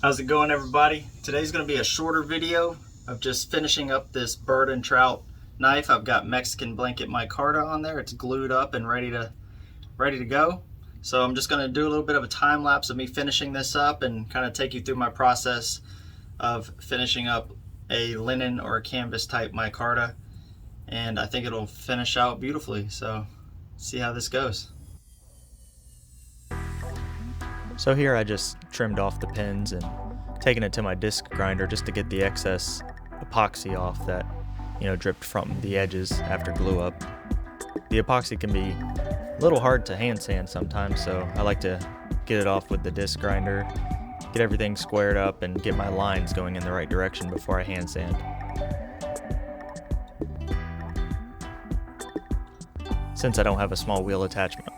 How's it going, everybody? Today's going to be a shorter video of just finishing up this bird and trout knife. I've got Mexican blanket micarta on there. It's glued up and ready to go. So I'm just going to do a little bit of a time lapse of me finishing this up and kind of take you through my process of finishing up a linen or a canvas type micarta, and I think it'll finish out beautifully. So see how this goes. So here I just trimmed off the pins and taken it to my disc grinder just to get the excess epoxy off that, dripped from the edges after glue up. The epoxy can be a little hard to hand sand sometimes, so I like to get it off with the disc grinder, get everything squared up, and get my lines going in the right direction before I hand sand. Since I don't have a small wheel attachment,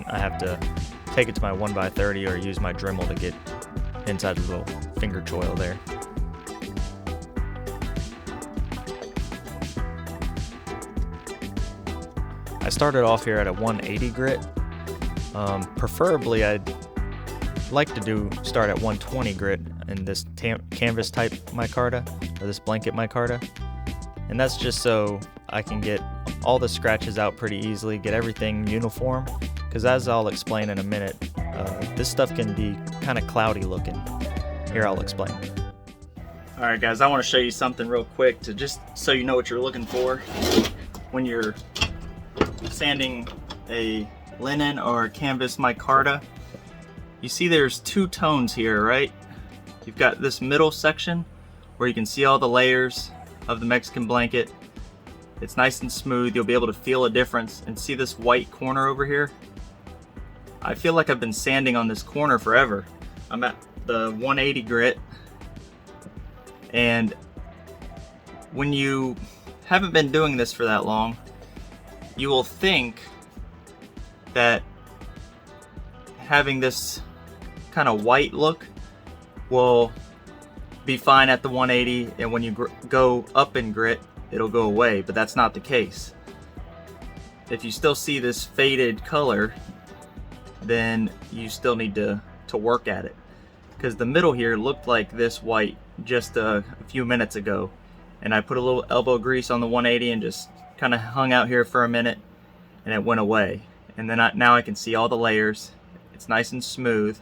I have to take it to my 1x30 or use my Dremel to get inside the little finger choil there. I started off here at a 180 grit. Preferably I'd like to start at 120 grit in this canvas type micarta, or this blanket micarta. And that's just so I can get all the scratches out pretty easily, get everything uniform. Because as I'll explain in a minute, this stuff can be kind of cloudy looking. Here, I'll explain. Alright guys, I want to show you something real quick to just so you know what you're looking for when you're sanding a linen or canvas micarta. You see there's two tones here, right? You've got this middle section where you can see all the layers of the Mexican blanket. It's nice and smooth. You'll be able to feel a difference. And see this white corner over here? I feel like I've been sanding on this corner forever. I'm at the 180 grit, and when you haven't been doing this for that long, you will think that having this kind of white look will be fine at the 180, and when you go up in grit, it'll go away, but that's not the case. If you still see this faded color, then you still need to work at it, because the middle here looked like this white just a few minutes ago, and I put a little elbow grease on the 180 and just kind of hung out here for a minute, and it went away. And then now I can see all the layers. It's nice and smooth,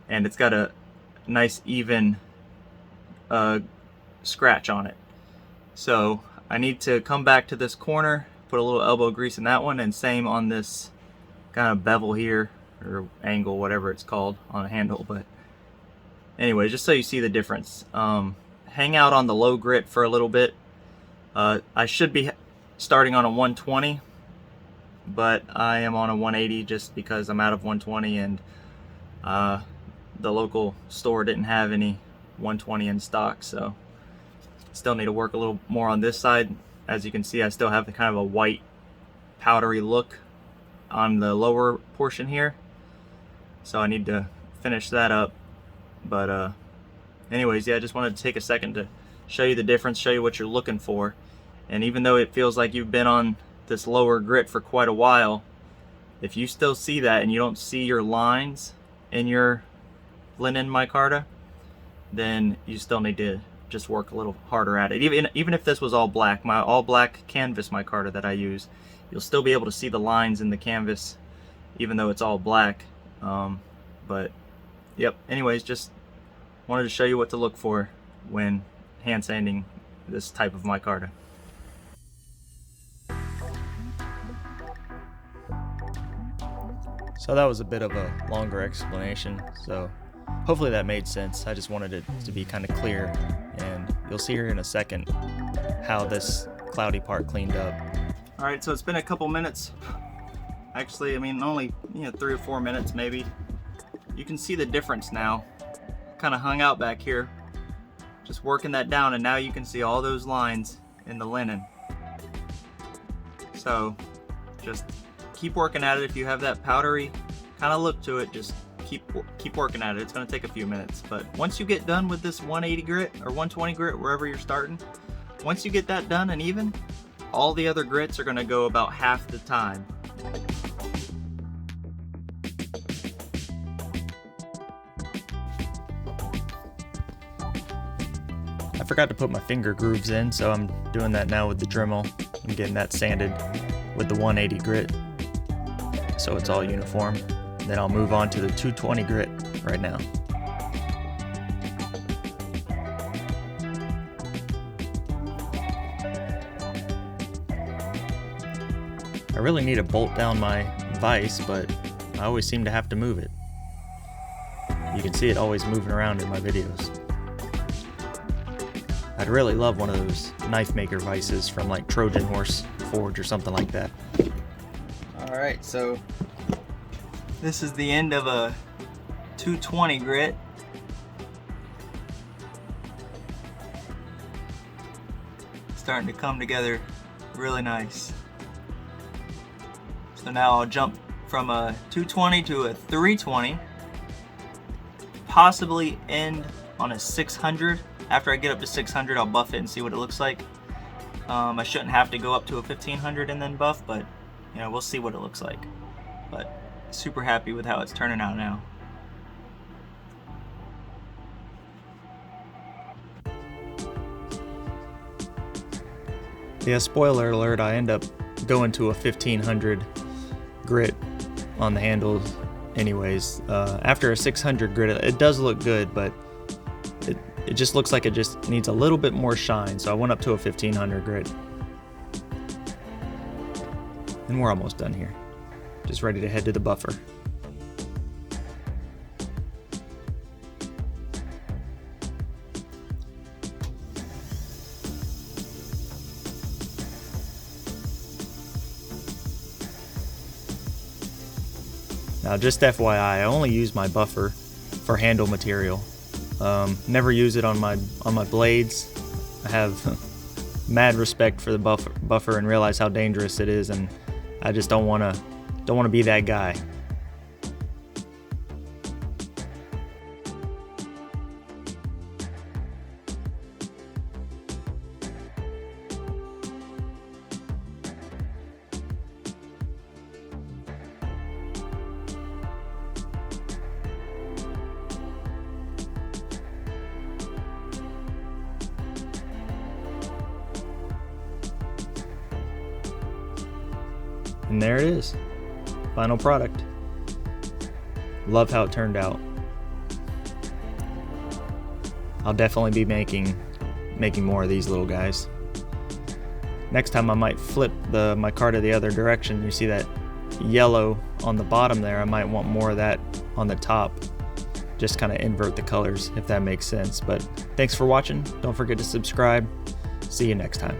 and it's got a nice even scratch on it. So I need to come back to this corner, put a little elbow grease in that one, and same on this kind of bevel here, or angle, whatever it's called on a handle. But anyway, just so you see the difference, hang out on the low grit for a little bit. I should be starting on a 120, but I am on a 180 just because I'm out of 120, and the local store didn't have any 120 in stock, so still need to work a little more on this side. As you can see, I still have the kind of a white powdery look on the lower portion here, so I need to finish that up. But anyways, yeah, I just wanted to take a second to show you the difference, show you what you're looking for. And even though it feels like you've been on this lower grit for quite a while, if you still see that and you don't see your lines in your linen micarta, then you still need to just work a little harder at it. Even if this was all black, my all black canvas micarta that I use, you'll still be able to see the lines in the canvas even though it's all black. But yep, anyways, just wanted to show you what to look for when hand sanding this type of micarta. So that was a bit of a longer explanation, so hopefully that made sense. I just wanted it to be kind of clear, and you'll see here in a second how this cloudy part cleaned up. Alright, so it's been a couple minutes. Actually, I mean, only 3 or 4 minutes maybe. You can see the difference now. Kind of hung out back here, just working that down, and now you can see all those lines in the linen. So just keep working at it. If you have that powdery kind of look to it, just keep working at it. It's going to take a few minutes, but once you get done with this 180 grit or 120 grit, wherever you're starting, once you get that done and even, all the other grits are going to go about half the time. I forgot to put my finger grooves in, so I'm doing that now with the Dremel. I'm getting that sanded with the 180 grit so it's all uniform. Then I'll move on to the 220 grit right now. I really need to bolt down my vise, but I always seem to have to move it. You can see it always moving around in my videos. I'd really love one of those knife maker vices from like Trojan Horse Forge or something like that. Alright, so this is the end of a 220 grit. Starting to come together really nice. So now I'll jump from a 220 to a 320, possibly end on a 600. After I get up to 600, I'll buff it and see what it looks like. I shouldn't have to go up to a 1500 and then buff, but you know, we'll see what it looks like. But super happy with how it's turning out now. Yeah, spoiler alert, I end up going to a 1500 grit on the handles anyways. After a 600 grit, it does look good, but it just looks like it just needs a little bit more shine, so I went up to a 1500 grit. And we're almost done here. Just ready to head to the buffer. Now just FYI, I only use my buffer for handle material. Never use it on my blades. I have mad respect for the buffer and realize how dangerous it is, and I just don't want to be that guy. And there it is, final product. Love how it turned out. I'll definitely be making more of these little guys. Next time I might flip the micarta the other direction. You see that yellow on the bottom there? I might want more of that on the top. Just kind of invert the colors, if that makes sense. But thanks for watching. Don't forget to subscribe. See you next time.